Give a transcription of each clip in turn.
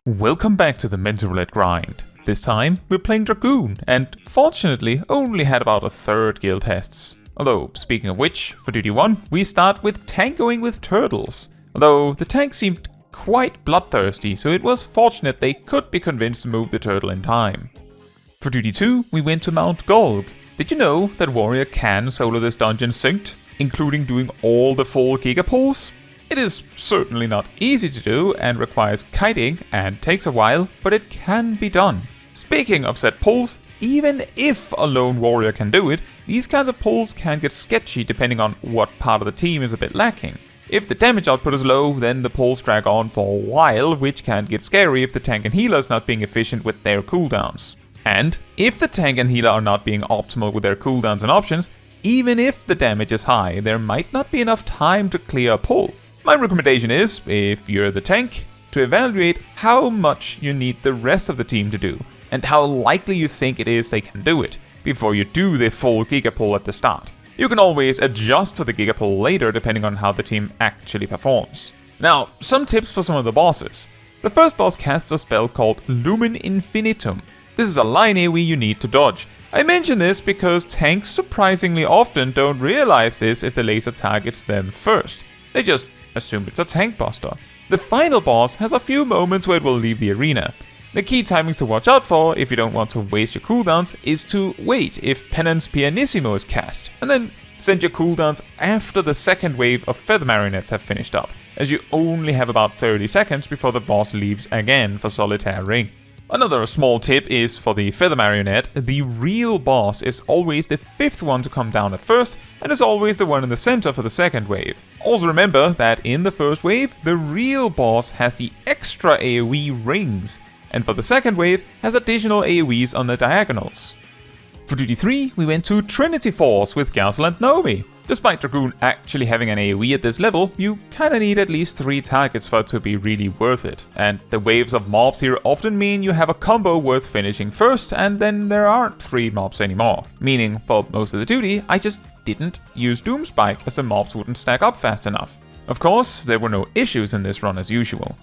Welcome back to the Mentor Roulette grind. This time, we're playing Dragoon, and fortunately only had about a third guild tests. Although, speaking of which, for Duty 1, we start with tangoing with turtles. Although, the tank seemed quite bloodthirsty, so it was fortunate they could be convinced to move the turtle in time. For Duty 2, we went to Mount Gulg. Did you know that Warrior can solo this dungeon synced, including doing all the full gigapulls? It is certainly not easy to do and requires kiting and takes a while, but it can be done. Speaking of set pulls, even if a lone warrior can do it, these kinds of pulls can get sketchy depending on what part of the team is a bit lacking. If the damage output is low, then the pulls drag on for a while, which can get scary if the tank and healer is not being efficient with their cooldowns. And if the tank and healer are not being optimal with their cooldowns and options, even if the damage is high, there might not be enough time to clear a pull. My recommendation is, if you're the tank, to evaluate how much you need the rest of the team to do, and how likely you think it is they can do it, before you do the full gigapull at the start. You can always adjust for the gigapull later depending on how the team actually performs. Now, some tips for some of the bosses. The first boss casts a spell called Lumen Infinitum. This is a line AoE you need to dodge. I mention this because tanks surprisingly often don't realize this if the laser targets them first. They just assume it's a tank buster. The final boss has a few moments where it will leave the arena. The key timings to watch out for, if you don't want to waste your cooldowns, is to wait if Penance Pianissimo is cast, and then send your cooldowns after the second wave of feather marionettes have finished up, as you only have about 30 seconds before the boss leaves again for Solitaire Ring. Another small tip is for the feather marionette, the real boss is always the fifth one to come down at first, and is always the one in the center for the second wave. Also remember that in the first wave, the real boss has the extra AoE rings, and for the second wave, has additional AoEs on the diagonals. For Duty 3, we went to Trinity Force with Gazel and Naomi. Despite Dragoon actually having an AoE at this level, you kinda need at least 3 targets for it to be really worth it. And the waves of mobs here often mean you have a combo worth finishing first, and then there aren't 3 mobs anymore. Meaning, for most of the duty, I just didn't use Doomspike as the mobs wouldn't stack up fast enough. Of course, there were no issues in this run as usual.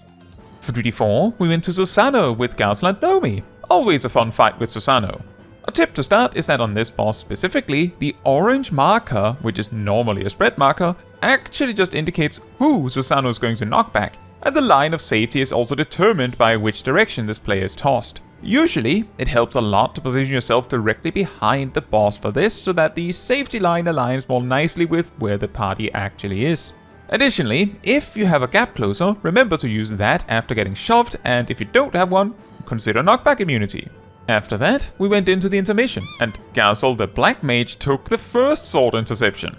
For Duty 4, we went to Susano with Gazel and Naomi. Always a fun fight with Susano. A tip to start is that on this boss specifically, the orange marker, which is normally a spread marker, actually just indicates who Susano is going to knock back, and the line of safety is also determined by which direction this player is tossed. Usually, it helps a lot to position yourself directly behind the boss for this, so that the safety line aligns more nicely with where the party actually is. Additionally, if you have a gap closer, remember to use that after getting shoved, and if you don't have one, consider knockback immunity. After that, we went into the intermission, and Gazel the Black Mage took the first sword interception.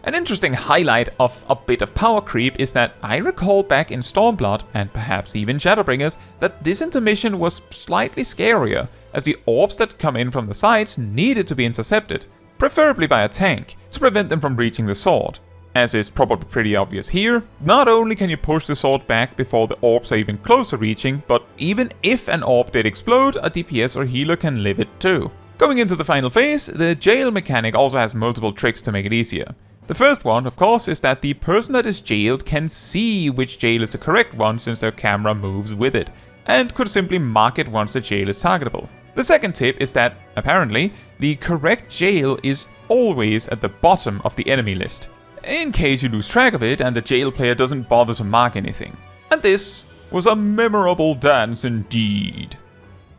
An interesting highlight of a bit of power creep is that I recall back in Stormblood, and perhaps even Shadowbringers, that this intermission was slightly scarier, as the orbs that come in from the sides needed to be intercepted, preferably by a tank, to prevent them from reaching the sword. As is probably pretty obvious here, not only can you push the sword back before the orbs are even close to reaching, but even if an orb did explode, a DPS or healer can live it too. Going into the final phase, the jail mechanic also has multiple tricks to make it easier. The first one, of course, is that the person that is jailed can see which jail is the correct one since their camera moves with it, and could simply mark it once the jail is targetable. The second tip is that, apparently, the correct jail is always at the bottom of the enemy list, in case you lose track of it and the jail player doesn't bother to mark anything. And this was a memorable dance indeed.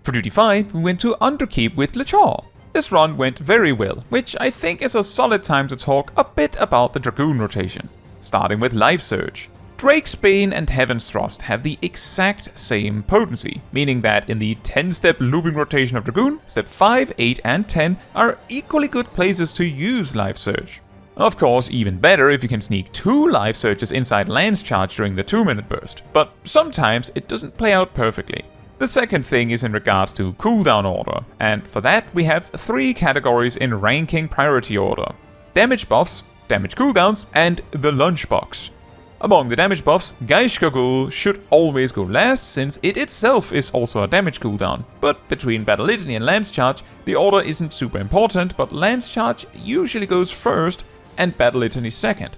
For Duty 5, we went to Underkeep with Lechor. This run went very well, which I think is a solid time to talk a bit about the Dragoon rotation. Starting with Life Surge. Drake's Bane and Heaven's Thrust have the exact same potency, meaning that in the 10-step looping rotation of Dragoon, step 5, 8 and 10 are equally good places to use Life Surge. Of course, even better if you can sneak 2 life surges inside Lance Charge during the 2-minute burst, but sometimes it doesn't play out perfectly. The second thing is in regards to cooldown order, and for that we have 3 categories in ranking priority order: damage buffs, damage cooldowns, and the lunchbox. Among the damage buffs, Geishkagul should always go last, since it itself is also a damage cooldown, but between Battle Litany and Lance Charge, the order isn't super important, but Lance Charge usually goes first, and Battle Litany second,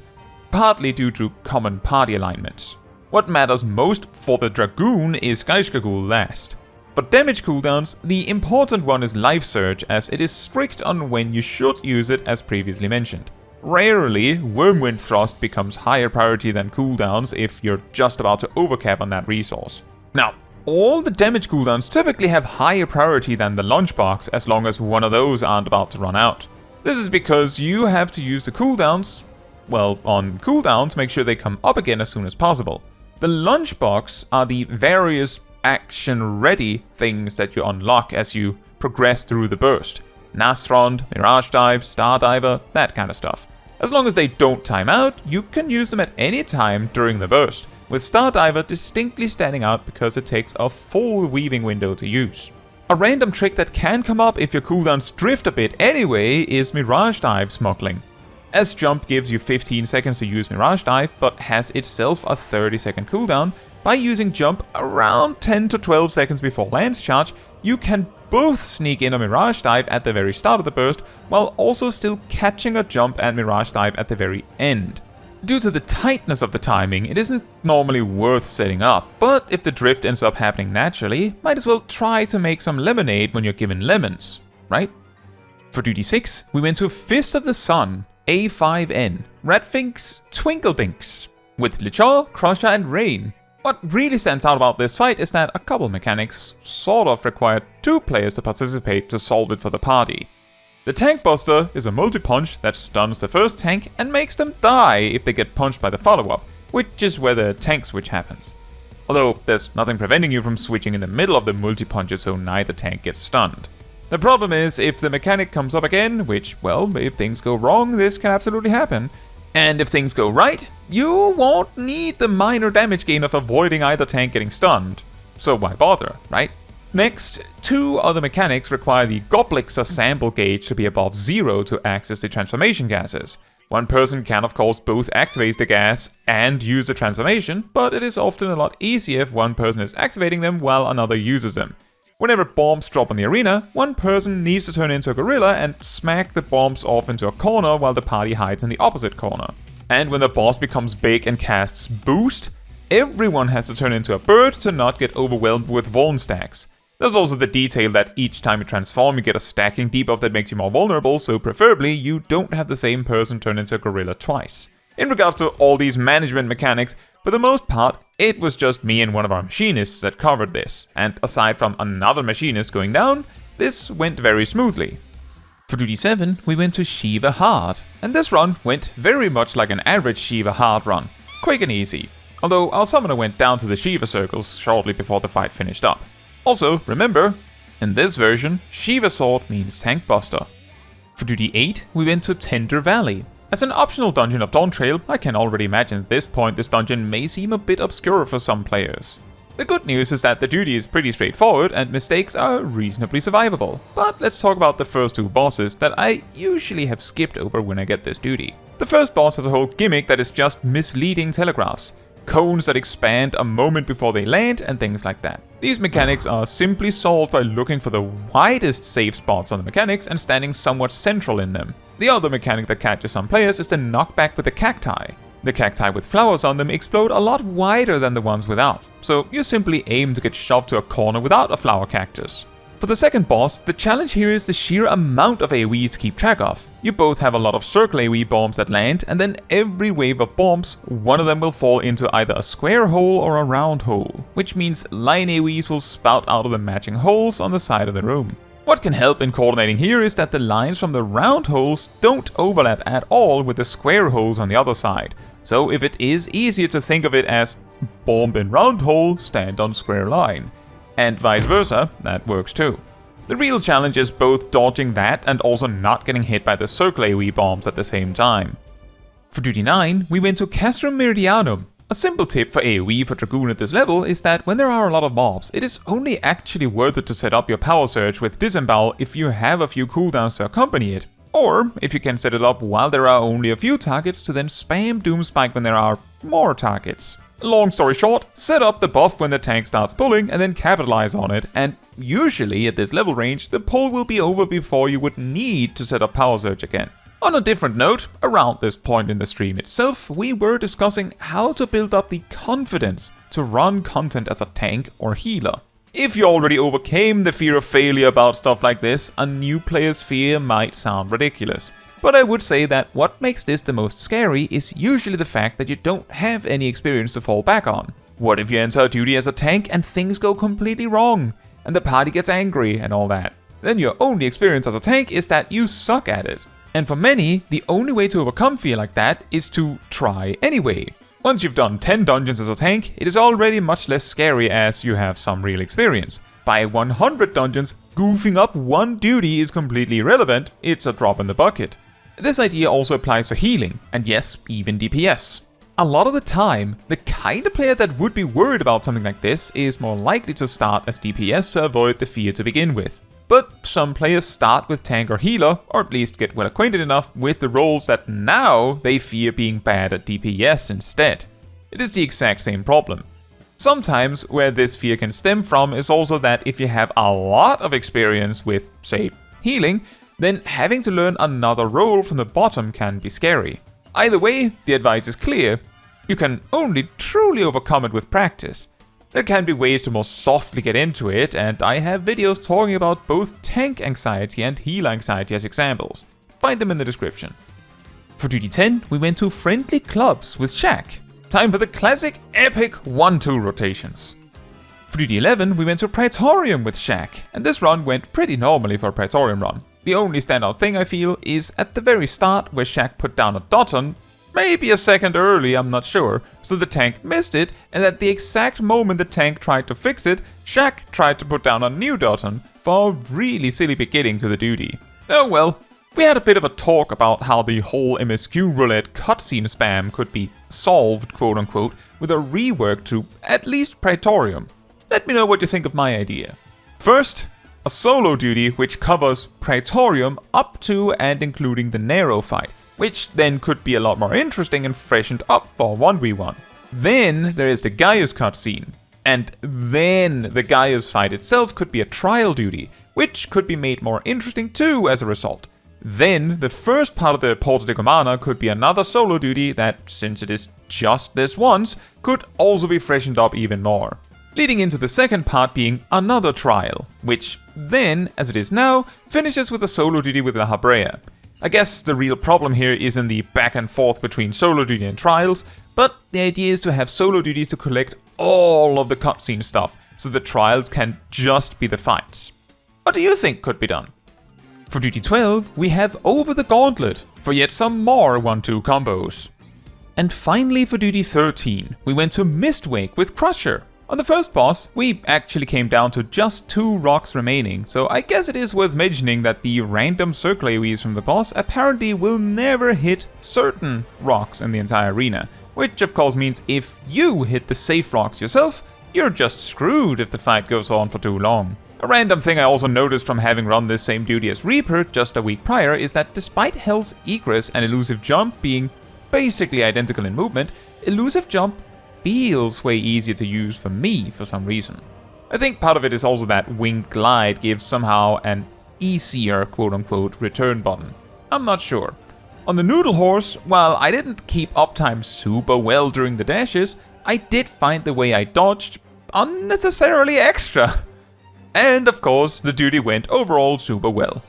partly due to common party alignments. What matters most for the Dragoon is Gulg last. For damage cooldowns, the important one is Life Surge, as it is strict on when you should use it as previously mentioned. Rarely, Whirlwind Thrust becomes higher priority than cooldowns if you're just about to overcap on that resource. Now, all the damage cooldowns typically have higher priority than the Lunchbox as long as one of those aren't about to run out. This is because you have to use the cooldowns, well, on cooldowns, make sure they come up again as soon as possible. The Lunchbox are the various action-ready things that you unlock as you progress through the burst. Nastrond, Mirage Dive, Stardiver, that kind of stuff. As long as they don't time out, you can use them at any time during the burst, with Stardiver distinctly standing out because it takes a full weaving window to use. A random trick that can come up if your cooldowns drift a bit anyway is Mirage Dive smuggling. As Jump gives you 15 seconds to use Mirage Dive, but has itself a 30-second cooldown, by using Jump around 10 to 12 seconds before Lance Charge, you can both sneak in a Mirage Dive at the very start of the burst, while also still catching a Jump and Mirage Dive at the very end. Due to the tightness of the timing, it isn't normally worth setting up, but if the drift ends up happening naturally, might as well try to make some lemonade when you're given lemons, right? For duty 6, we went to Fist of the Sun, A5N, Ratfinx, Twinkledinks, with Lichar, Crusher and Rain. What really stands out about this fight is that a couple mechanics sort of require 2 players to participate to solve it for the party. The Tank Buster is a multi-punch that stuns the first tank and makes them die if they get punched by the follow-up, which is where the tank switch happens. Although there's nothing preventing you from switching in the middle of the multi-punches so neither tank gets stunned. The problem is if the mechanic comes up again, which, well, if things go wrong, this can absolutely happen. And if things go right, you won't need the minor damage gain of avoiding either tank getting stunned. So why bother, right? Next, 2 other mechanics require the Goblixer sample gauge to be above 0 to access the transformation gases. One person can of course both activate the gas and use the transformation, but it is often a lot easier if one person is activating them while another uses them. Whenever bombs drop in the arena, one person needs to turn into a gorilla and smack the bombs off into a corner while the party hides in the opposite corner. And when the boss becomes big and casts Boost, everyone has to turn into a bird to not get overwhelmed with Vuln stacks. There's also the detail that each time you transform you get a stacking debuff that makes you more vulnerable, so preferably you don't have the same person turn into a gorilla twice. In regards to all these management mechanics, for the most part, it was just me and one of our machinists that covered this, and aside from another machinist going down, this went very smoothly. For duty 7, we went to Shiva Hard, and this run went very much like an average Shiva Hard run, quick and easy, although our summoner went down to the Shiva circles shortly before the fight finished up. Also, remember, in this version, Shiva Sword means Tank Buster. For duty 8, we went to Tender Valley. As an optional dungeon of Dawntrail, I can already imagine at this point this dungeon may seem a bit obscure for some players. The good news is that the duty is pretty straightforward and mistakes are reasonably survivable. But let's talk about the first 2 bosses that I usually have skipped over when I get this duty. The first boss has a whole gimmick that is just misleading telegraphs. Cones that expand a moment before they land and things like that. These mechanics are simply solved by looking for the widest safe spots on the mechanics and standing somewhat central in them. The other mechanic that catches some players is the knockback with the cacti. The cacti with flowers on them explode a lot wider than the ones without, so you simply aim to get shoved to a corner without a flower cactus. For the second boss, the challenge here is the sheer amount of AoEs to keep track of. You both have a lot of circle AoE bombs that land, and then every wave of bombs, one of them will fall into either a square hole or a round hole, which means line AoEs will spout out of the matching holes on the side of the room. What can help in coordinating here is that the lines from the round holes don't overlap at all with the square holes on the other side. So if it is easier to think of it as bomb in round hole, stand on square line. And vice versa, that works too. The real challenge is both dodging that and also not getting hit by the circle AoE bombs at the same time. For duty 9, we went to Castrum Meridianum. A simple tip for AoE for Dragoon at this level is that when there are a lot of mobs, it is only actually worth it to set up your power surge with Disembowel if you have a few cooldowns to accompany it. Or if you can set it up while there are only a few targets to then spam Doomspike when there are more targets. Long story short, set up the buff when the tank starts pulling and then capitalize on it, and usually at this level range, the pull will be over before you would need to set up power surge again. On a different note, around this point in the stream itself, we were discussing how to build up the confidence to run content as a tank or healer. If you already overcame the fear of failure about stuff like this, a new player's fear might sound ridiculous. But I would say that what makes this the most scary is usually the fact that you don't have any experience to fall back on. What if you enter a duty as a tank and things go completely wrong, and the party gets angry and all that? Then your only experience as a tank is that you suck at it. And for many, the only way to overcome fear like that is to try anyway. Once you've done 10 dungeons as a tank, it is already much less scary as you have some real experience. By 100 dungeons, goofing up one duty is completely irrelevant, it's a drop in the bucket. This idea also applies to healing, and yes, even DPS. A lot of the time, the kind of player that would be worried about something like this is more likely to start as DPS to avoid the fear to begin with. But some players start with tank or healer, or at least get well acquainted enough with the roles that now they fear being bad at DPS instead. It is the exact same problem. Sometimes where this fear can stem from is also that if you have a lot of experience with, say, healing, then having to learn another role from the bottom can be scary. Either way, the advice is clear. You can only truly overcome it with practice. There can be ways to more softly get into it, and I have videos talking about both tank anxiety and healer anxiety as examples. Find them in the description. For Duty 10, we went to Friendly Clubs with Shaq. Time for the classic epic 1-2 rotations. For Duty 11, we went to Praetorium with Shaq, and this run went pretty normally for a Praetorium run. The only standout thing I feel is at the very start where Shaq put down a Doton, maybe a second early, I'm not sure, so the tank missed it, and at the exact moment the tank tried to fix it, Shaq tried to put down a new Doton for a really silly beginning to the duty. Oh well, we had a bit of a talk about how the whole MSQ roulette cutscene spam could be solved, quote unquote, with a rework to at least Praetorium. Let me know what you think of my idea. First, a solo duty which covers Praetorium up to and including the Nero fight, which then could be a lot more interesting and freshened up for 1v1. Then there is the Gaius cutscene, and then the Gaius fight itself could be a trial duty, which could be made more interesting too as a result. Then the first part of the Porta de Comana could be another solo duty that, since it is just this once, could also be freshened up even more. Leading into the second part being another trial, which then, as it is now, finishes with a solo duty with La Habrea. I guess the real problem here is in the back and forth between solo duty and trials, but the idea is to have solo duties to collect all of the cutscene stuff, so the trials can just be the fights. What do you think could be done? For Duty 12, we have Over the Gauntlet, for yet some more 1-2 combos. And finally for Duty 13, we went to Mistwake with Crusher. On the first boss, we actually came down to just 2 rocks remaining, so I guess it is worth mentioning that the random circle AoEs from the boss apparently will never hit certain rocks in the entire arena, which of course means if you hit the safe rocks yourself, you're just screwed if the fight goes on for too long. A random thing I also noticed from having run this same duty as Reaper just a week prior is that despite Hell's Egress and Elusive Jump being basically identical in movement, Elusive Jump feels way easier to use for me for some reason. I think part of it is also that Winged Glide gives somehow an easier quote-unquote return button. I'm not sure. On the Noodle Horse, while I didn't keep uptime super well during the dashes, I did find the way I dodged unnecessarily extra. And of course, the duty went overall super well.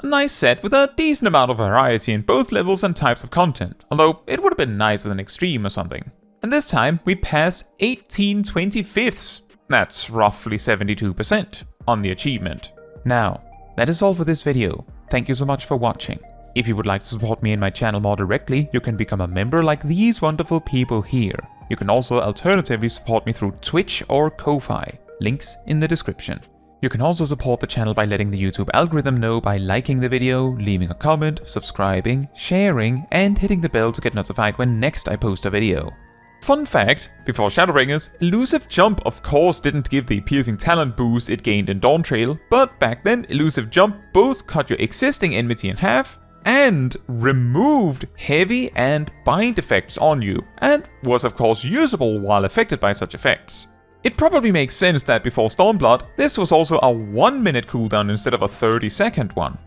A nice set with a decent amount of variety in both levels and types of content, although it would have been nice with an extreme or something. And this time, we passed 18/25ths, that's roughly 72%, on the achievement. Now, that is all for this video. Thank you so much for watching. If you would like to support me and my channel more directly, you can become a member like these wonderful people here. You can also alternatively support me through Twitch or Ko-Fi, links in the description. You can also support the channel by letting the YouTube algorithm know by liking the video, leaving a comment, subscribing, sharing, and hitting the bell to get notified when next I post a video. Fun fact, before Shadowbringers, Elusive Jump of course didn't give the piercing talent boost it gained in Dawntrail, but back then Elusive Jump both cut your existing enmity in half and removed heavy and bind effects on you, and was of course usable while affected by such effects. It probably makes sense that before Stormblood, this was also a 1-minute cooldown instead of a 30-second one.